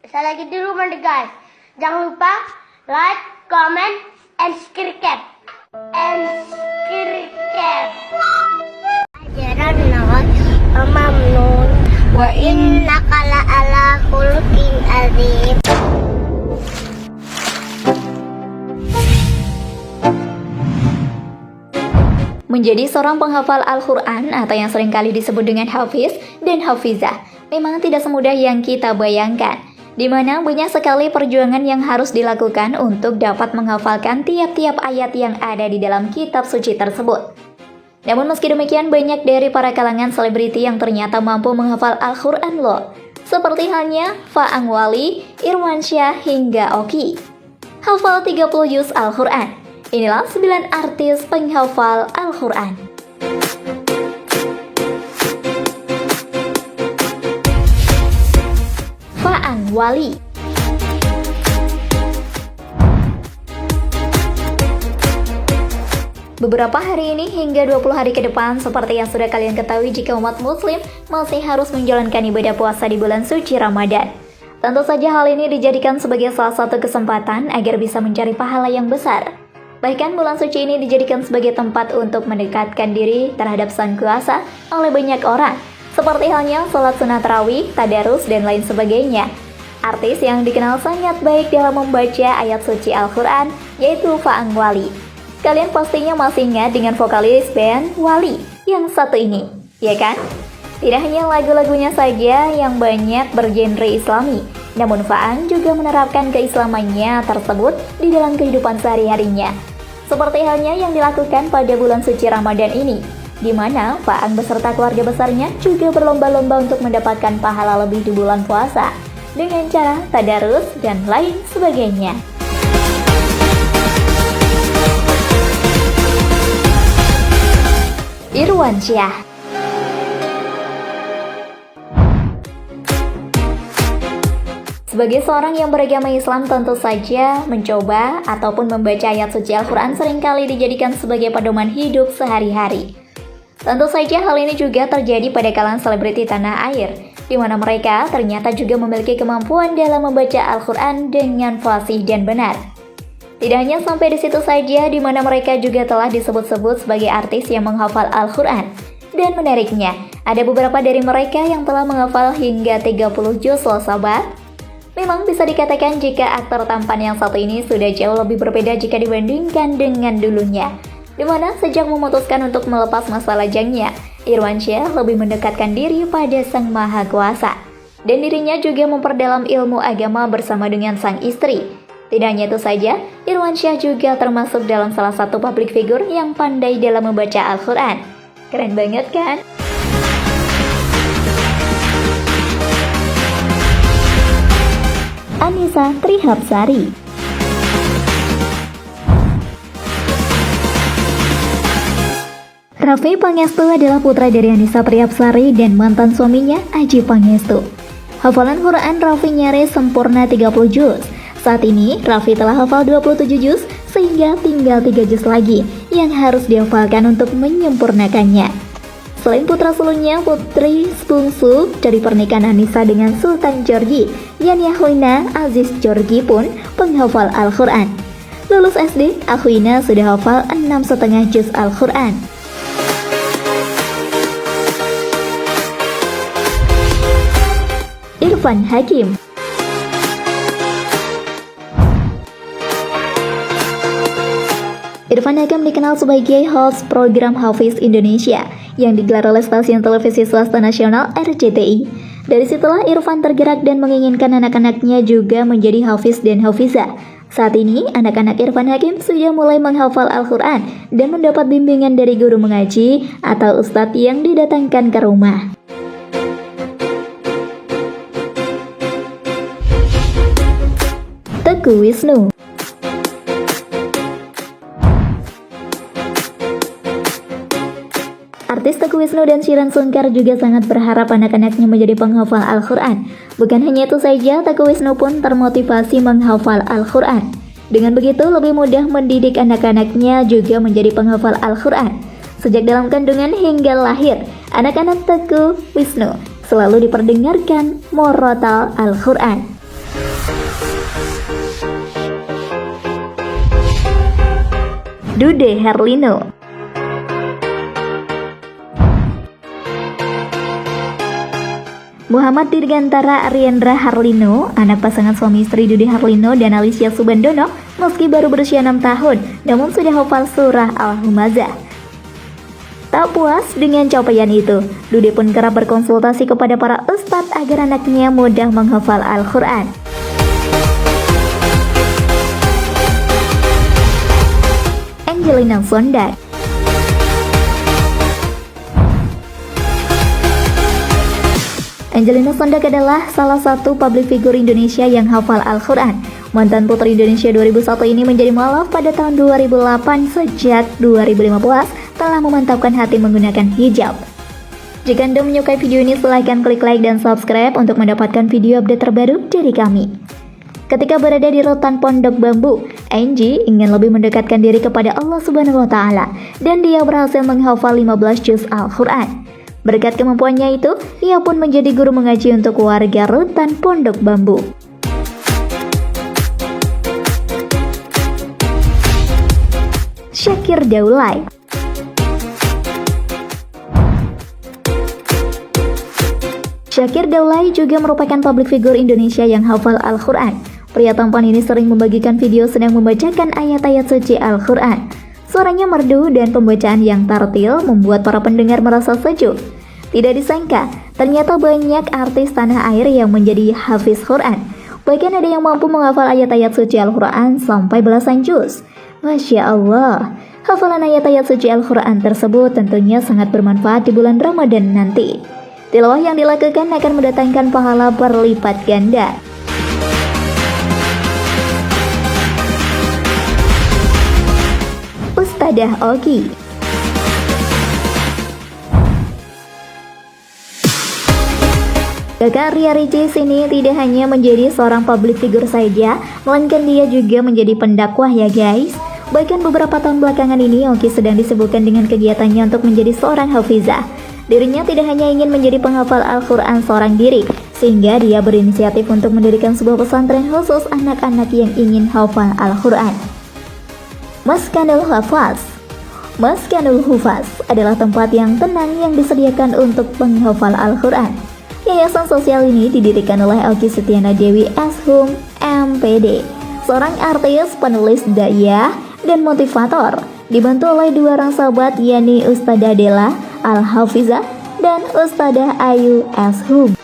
Saya lagi di rumah nih guys. Jangan lupa like, comment, and subscribe. Ajaran nawas mamnun wa innaka la'ala khuluqin azim. Menjadi seorang penghafal Al-Quran atau yang seringkali disebut dengan hafiz dan hafizah memang tidak semudah yang kita bayangkan, di mana banyak sekali perjuangan yang harus dilakukan untuk dapat menghafalkan tiap-tiap ayat yang ada di dalam kitab suci tersebut. Namun meski demikian, banyak dari para kalangan selebriti yang ternyata mampu menghafal Al-Quran loh, seperti halnya Faang Wali, Irwansyah, hingga Oki. Hafal 30 juz Al-Quran. Inilah 9 artis penghafal Al-Quran. Faang Wali. Beberapa hari ini hingga 20 hari ke depan, seperti yang sudah kalian ketahui jika umat muslim masih harus menjalankan ibadah puasa di bulan suci Ramadan. Tentu saja hal ini dijadikan sebagai salah satu kesempatan agar bisa mencari pahala yang besar. Bahkan bulan suci ini dijadikan sebagai tempat untuk mendekatkan diri terhadap Sang Kuasa oleh banyak orang, seperti halnya sholat sunat tarawih, tadarus, dan lain sebagainya. Artis yang dikenal sangat baik dalam membaca ayat suci Al-Quran yaitu Faang Wali. Kalian pastinya masih ingat dengan vokalis band Wali yang satu ini, ya kan? Tidak hanya lagu-lagunya saja yang banyak bergenre Islami, namun Faang juga menerapkan keislamannya tersebut di dalam kehidupan sehari-harinya. Seperti halnya yang dilakukan pada bulan suci Ramadan ini, di mana Faang beserta keluarga besarnya juga berlomba-lomba untuk mendapatkan pahala lebih di bulan puasa dengan cara tadarus dan lain sebagainya. Irwansyah. Sebagai seorang yang beragama Islam, tentu saja mencoba ataupun membaca ayat suci Al-Quran seringkali dijadikan sebagai pedoman hidup sehari-hari. Tentu saja hal ini juga terjadi pada kalangan selebriti tanah air, di mana mereka ternyata juga memiliki kemampuan dalam membaca Al-Quran dengan fasih dan benar. Tidak hanya sampai di situ saja, di mana mereka juga telah disebut-sebut sebagai artis yang menghafal Al-Quran. Dan menariknya, ada beberapa dari mereka yang telah menghafal hingga 30 juz loh sobat. Memang bisa dikatakan jika aktor tampan yang satu ini sudah jauh lebih berbeda jika dibandingkan dengan dulunya, di mana sejak memutuskan untuk melepas masa lajangnya, Irwansyah lebih mendekatkan diri pada Sang Maha Kuasa, dan dirinya juga memperdalam ilmu agama bersama dengan sang istri. Tidak hanya itu saja, Irwansyah juga termasuk dalam salah satu public figure yang pandai dalam membaca Al-Quran. Keren banget kan? Annisa Trihapsari. Raffi Pangestu adalah putra dari Annisa Trihapsari dan mantan suaminya Adjie Pangestu. Hafalan Quran Raffi nyaris sempurna 30 juz. Saat ini Raffi telah hafal 27 juz sehingga tinggal 3 juz lagi yang harus dihafalkan untuk menyempurnakannya. Selain putra sulungnya, putri bungsu dari pernikahan Annisa dengan Sultan Georgi, Yani Ahwina Aziz Georgi pun penghafal Al-Quran. Lulus SD, Ahwina sudah hafal 6,5 juz Al-Quran. Irfan Hakim. Irfan Hakim dikenal sebagai host program Hafiz Indonesia yang digelar oleh stasiun televisi swasta nasional RCTI. Dari situlah Irfan tergerak dan menginginkan anak-anaknya juga menjadi hafiz dan hafizah. Saat ini, anak-anak Irfan Hakim sudah mulai menghafal Al-Quran dan mendapat bimbingan dari guru mengaji atau ustadz yang didatangkan ke rumah. Teguh Wisnu. Artis Teguh Wisnu dan Shireen Sungkar juga sangat berharap anak-anaknya menjadi penghafal Al-Quran. Bukan hanya itu saja, Teguh Wisnu pun termotivasi menghafal Al-Quran. Dengan begitu, lebih mudah mendidik anak-anaknya juga menjadi penghafal Al-Quran. Sejak dalam kandungan hingga lahir, anak-anak Teguh Wisnu selalu diperdengarkan murotal Al-Quran. Dude Herlino. Muhammad Dirgantara Ariandra Harlino, anak pasangan suami istri Dude Harlino dan Alicia Subandono, meski baru berusia 6 tahun, namun sudah hafal surah Al-Humazah. Tak puas dengan capaian itu, Dude pun kerap berkonsultasi kepada para ustadz agar anaknya mudah menghafal Al-Quran. Angelina Sondag. Angelina Sondag adalah salah satu public figure Indonesia yang hafal Al-Quran. Mantan Putri Indonesia 2001 ini menjadi mualaf pada tahun 2008. Sejak 2015 telah memantapkan hati menggunakan hijab. Jika Anda menyukai video ini, silahkan klik like dan subscribe untuk mendapatkan video update terbaru dari kami. Ketika berada di rutan Pondok Bambu, Angie ingin lebih mendekatkan diri kepada Allah Subhanahu wa Ta'ala, dan dia berhasil menghafal 15 juz Al-Quran. Berkat kemampuannya itu, ia pun menjadi guru mengaji untuk warga rutan Pondok Bambu. Syakir Daulay. Syakir Daulay juga merupakan public figure Indonesia yang hafal Al-Quran. Pria tampan ini sering membagikan video sedang membacakan ayat-ayat suci Al-Quran. Suaranya merdu dan pembacaan yang tartil membuat para pendengar merasa sejuk. Tidak disangka, ternyata banyak artis tanah air yang menjadi hafiz Quran. Bahkan ada yang mampu menghafal ayat-ayat suci Al-Quran sampai belasan juz. Masya Allah, hafalan ayat-ayat suci Al-Quran tersebut tentunya sangat bermanfaat di bulan Ramadan nanti. Tilawah yang dilakukan akan mendatangkan pahala berlipat ganda. Ustadzah Ogi. Kakak Ria Ricis ini tidak hanya menjadi seorang public figure saja, melainkan dia juga menjadi pendakwah ya guys. Bahkan beberapa tahun belakangan ini Ogi sedang disibukkan dengan kegiatannya untuk menjadi seorang hafizah. Dirinya tidak hanya ingin menjadi penghafal Al-Quran seorang diri, sehingga dia berinisiatif untuk mendirikan sebuah pesantren khusus anak-anak yang ingin hafal Al-Quran. Maskanul Hufaz. Maskanul Hufaz adalah tempat yang tenang yang disediakan untuk penghafal Al-Quran. Yayasan sosial ini didirikan oleh Ogi Setiana Dewi Ashum, MPD, seorang artis, penulis dakwah, dan motivator, dibantu oleh dua orang sahabat, yakni Ustadzah Della Al-Hafizah dan Ustadzah Ayu Ashum.